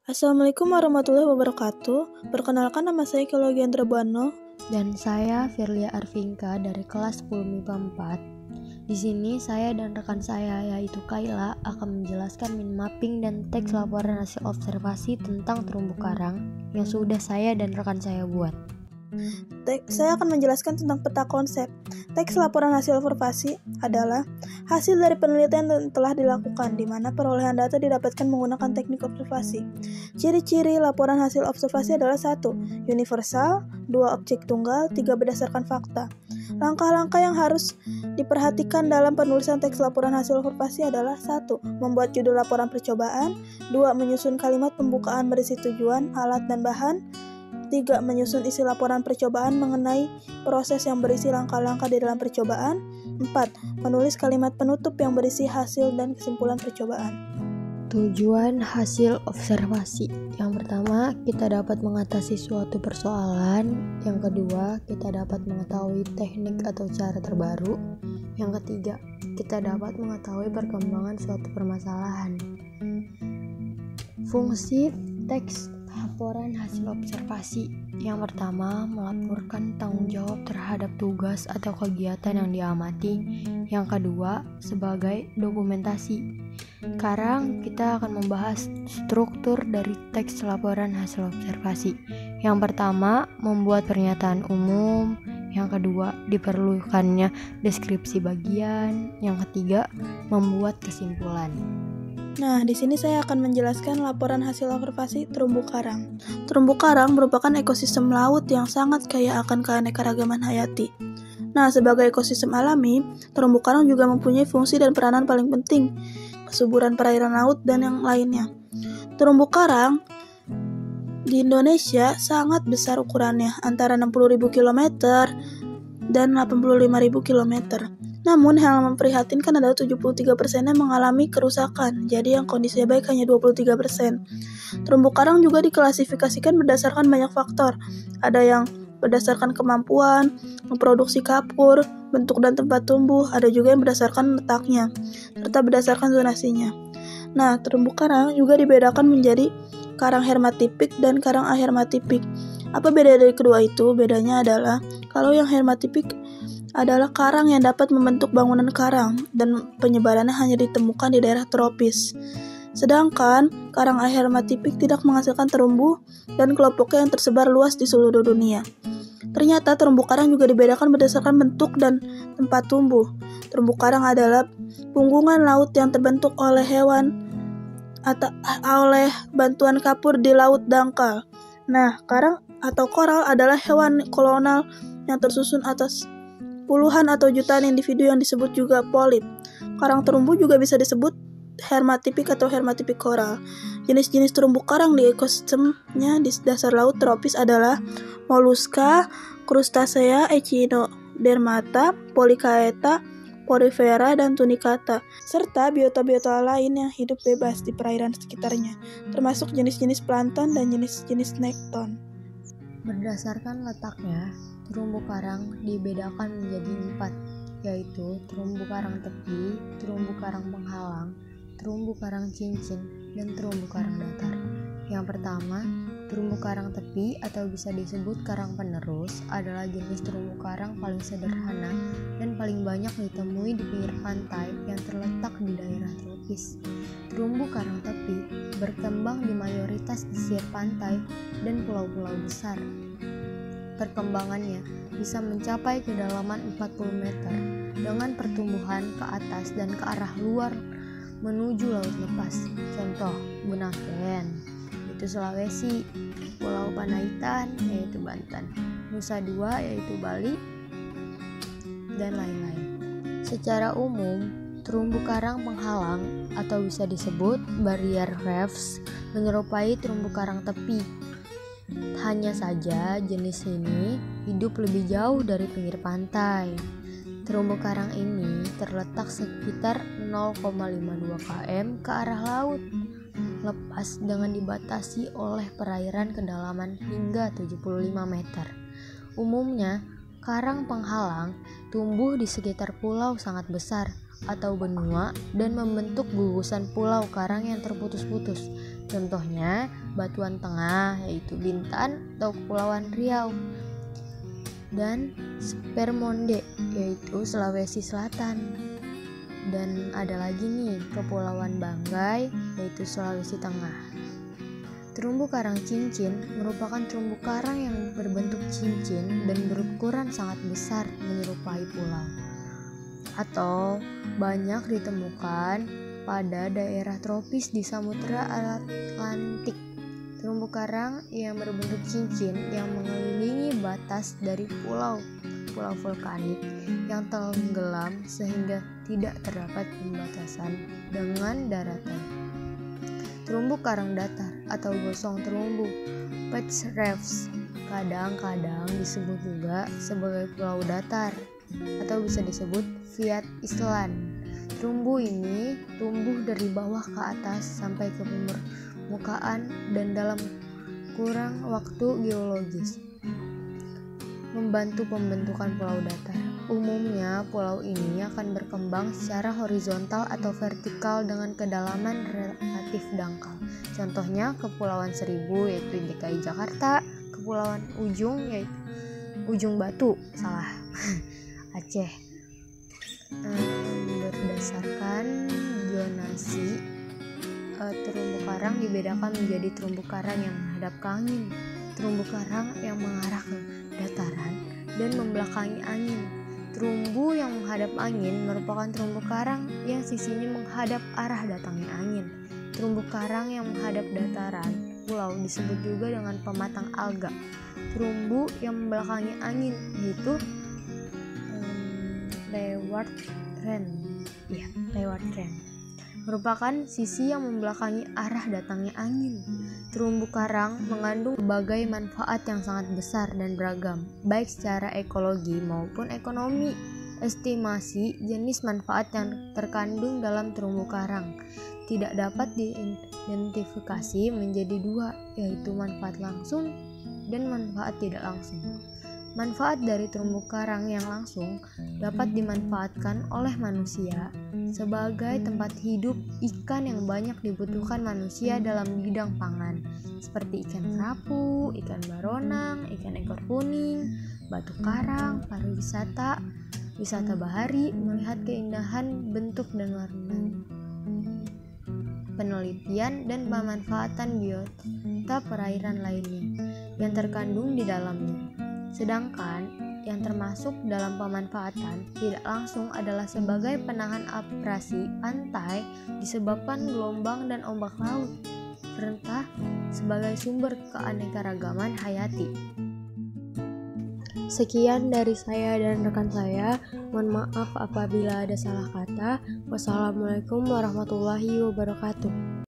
Assalamualaikum warahmatullahi wabarakatuh. Perkenalkan, nama saya Kilogiandra Buano. Dan saya Firlia Arvinka dari kelas 10 MIPA 4. Di sini saya dan rekan saya yaitu Kaila akan menjelaskan mind mapping dan teks laporan hasil observasi tentang terumbu karang yang sudah saya dan rekan saya buat. Saya akan menjelaskan tentang peta konsep. Teks laporan hasil observasi adalah hasil dari penelitian yang telah dilakukan, di mana perolehan data didapatkan menggunakan teknik observasi. Ciri-ciri laporan hasil observasi adalah 1. Universal, 2. Objek tunggal, 3. Berdasarkan fakta. Langkah-langkah yang harus diperhatikan dalam penulisan teks laporan hasil observasi adalah 1. Membuat judul laporan percobaan, 2. Menyusun kalimat pembukaan berisi tujuan, alat, dan bahan, 3. Menyusun isi laporan percobaan mengenai proses yang berisi langkah-langkah di dalam percobaan. 4. Menulis kalimat penutup yang berisi hasil dan kesimpulan percobaan. Tujuan hasil observasi. Yang pertama, kita dapat mengatasi suatu persoalan. Yang kedua, kita dapat mengetahui teknik atau cara terbaru. Yang ketiga, kita dapat mengetahui perkembangan suatu permasalahan. Fungsi teks laporan hasil observasi. Yang pertama, melaporkan tanggung jawab terhadap tugas atau kegiatan yang diamati. Yang kedua, sebagai dokumentasi. Sekarang kita akan membahas struktur dari teks laporan hasil observasi. Yang pertama, membuat pernyataan umum. Yang kedua, diperlukannya deskripsi bagian. Yang ketiga, membuat kesimpulan. Nah, di sini saya akan menjelaskan laporan hasil observasi terumbu karang. Terumbu karang merupakan ekosistem laut yang sangat kaya akan keanekaragaman hayati. Nah, sebagai ekosistem alami, terumbu karang juga mempunyai fungsi dan peranan paling penting, kesuburan perairan laut dan yang lainnya. Terumbu karang di Indonesia sangat besar ukurannya, antara 60.000 km dan 85.000 km. Namun, hal yang memprihatinkan adalah 73% yang mengalami kerusakan, jadi yang kondisinya baik hanya 23%. Terumbu karang juga diklasifikasikan berdasarkan banyak faktor. Ada yang berdasarkan kemampuan, memproduksi kapur, bentuk dan tempat tumbuh, ada juga yang berdasarkan letaknya, serta berdasarkan zonasinya. Nah, terumbu karang juga dibedakan menjadi karang hermatipik dan karang ahermatipik. Apa beda dari kedua itu? Bedanya adalah, kalau yang hermatipik adalah karang yang dapat membentuk bangunan karang dan penyebarannya hanya ditemukan di daerah tropis. Sedangkan karang ahermatipik tidak menghasilkan terumbu dan kelompoknya yang tersebar luas di seluruh dunia. Ternyata terumbu karang juga dibedakan berdasarkan bentuk dan tempat tumbuh. Terumbu karang adalah punggungan laut yang terbentuk oleh hewan atau oleh bantuan kapur di laut dangkal. Nah, karang atau koral adalah hewan kolonal yang tersusun atas puluhan atau jutaan individu yang disebut juga polip. Karang terumbu juga bisa disebut hermatipik atau hermatipik koral. Jenis-jenis terumbu karang di ekosistemnya di dasar laut tropis adalah moluska, krustasea, echinodermata, polychaeta, porifera, dan tunicata, serta biota-biota lain yang hidup bebas di perairan sekitarnya, termasuk jenis-jenis plankton dan jenis-jenis nekton. Berdasarkan letaknya, terumbu karang dibedakan menjadi 4, yaitu terumbu karang tepi, terumbu karang penghalang, terumbu karang cincin, dan terumbu karang datar. Yang pertama, terumbu karang tepi atau bisa disebut karang penerus adalah jenis terumbu karang paling sederhana dan paling banyak ditemui di pinggir pantai yang terletak di daerah tropis. Terumbu karang tepi berkembang di mayoritas pesisir pantai dan pulau-pulau besar. Perkembangannya bisa mencapai kedalaman 40 meter dengan pertumbuhan ke atas dan ke arah luar menuju laut lepas. Contoh, Bunaken yaitu Sulawesi, Pulau Panaitan yaitu Banten, Nusa Dua yaitu Bali, dan lain-lain. Secara umum, terumbu karang penghalang atau bisa disebut barrier reefs menyerupai terumbu karang tepi. Hanya saja jenis ini hidup lebih jauh dari pinggir pantai. Terumbu karang ini terletak sekitar 0,52 km ke arah laut lepas dengan dibatasi oleh perairan kedalaman hingga 75 meter. Umumnya, karang penghalang tumbuh di sekitar pulau sangat besar atau benua dan membentuk gugusan pulau karang yang terputus-putus. Contohnya Batuan Tengah yaitu Bintan atau Kepulauan Riau, dan Spermonde yaitu Sulawesi Selatan. Dan ada lagi nih Kepulauan Banggai yaitu Sulawesi Tengah. Terumbu karang cincin merupakan terumbu karang yang berbentuk cincin dan berukuran sangat besar menyerupai pulau, atau banyak ditemukan pada daerah tropis di Samudra Atlantik. Terumbu karang yang berbentuk cincin yang mengelilingi batas dari pulau vulkanik yang tenggelam sehingga tidak terdapat pembatasan dengan daratan. Terumbu karang datar atau gosong terumbu, patch reefs, kadang-kadang disebut juga sebagai pulau datar atau bisa disebut Viet Island. Terumbu ini tumbuh dari bawah ke atas sampai ke permukaan dan dalam kurang waktu geologis membantu pembentukan pulau datar. Umumnya pulau ini akan berkembang secara horizontal atau vertikal dengan kedalaman relatif dangkal. Contohnya Kepulauan Seribu yaitu DKI Jakarta, Kepulauan Ujung yaitu Ujung Batu, Aceh. Berdasarkan zonasi, terumbu karang dibedakan menjadi terumbu karang yang menghadap ke angin, terumbu karang yang mengarah ke dataran dan membelakangi angin. Terumbu yang menghadap angin merupakan terumbu karang yang sisinya menghadap arah datangnya angin. Terumbu karang yang menghadap dataran pulau disebut juga dengan pematang alga. Terumbu yang membelakangi angin yaitu leeward trend merupakan sisi yang membelakangi arah datangnya angin. Terumbu karang mengandung berbagai manfaat yang sangat besar dan beragam, baik secara ekologi maupun ekonomi. Estimasi jenis manfaat yang terkandung dalam terumbu karang tidak dapat diidentifikasi menjadi dua, yaitu manfaat langsung dan manfaat tidak langsung. Manfaat dari terumbu karang yang langsung dapat dimanfaatkan oleh manusia sebagai tempat hidup ikan yang banyak dibutuhkan manusia dalam bidang pangan, seperti ikan kerapu, ikan baronang, ikan ekor kuning, batu karang, pariwisata, wisata bahari, melihat keindahan bentuk dan warna, penelitian dan pemanfaatan biota perairan lainnya yang terkandung di dalamnya. Sedangkan yang termasuk dalam pemanfaatan tidak langsung adalah sebagai penahan abrasi pantai disebabkan gelombang dan ombak laut, serta sebagai sumber keanekaragaman hayati. Sekian dari saya dan rekan saya. Mohon maaf apabila ada salah kata. Wassalamualaikum warahmatullahi wabarakatuh.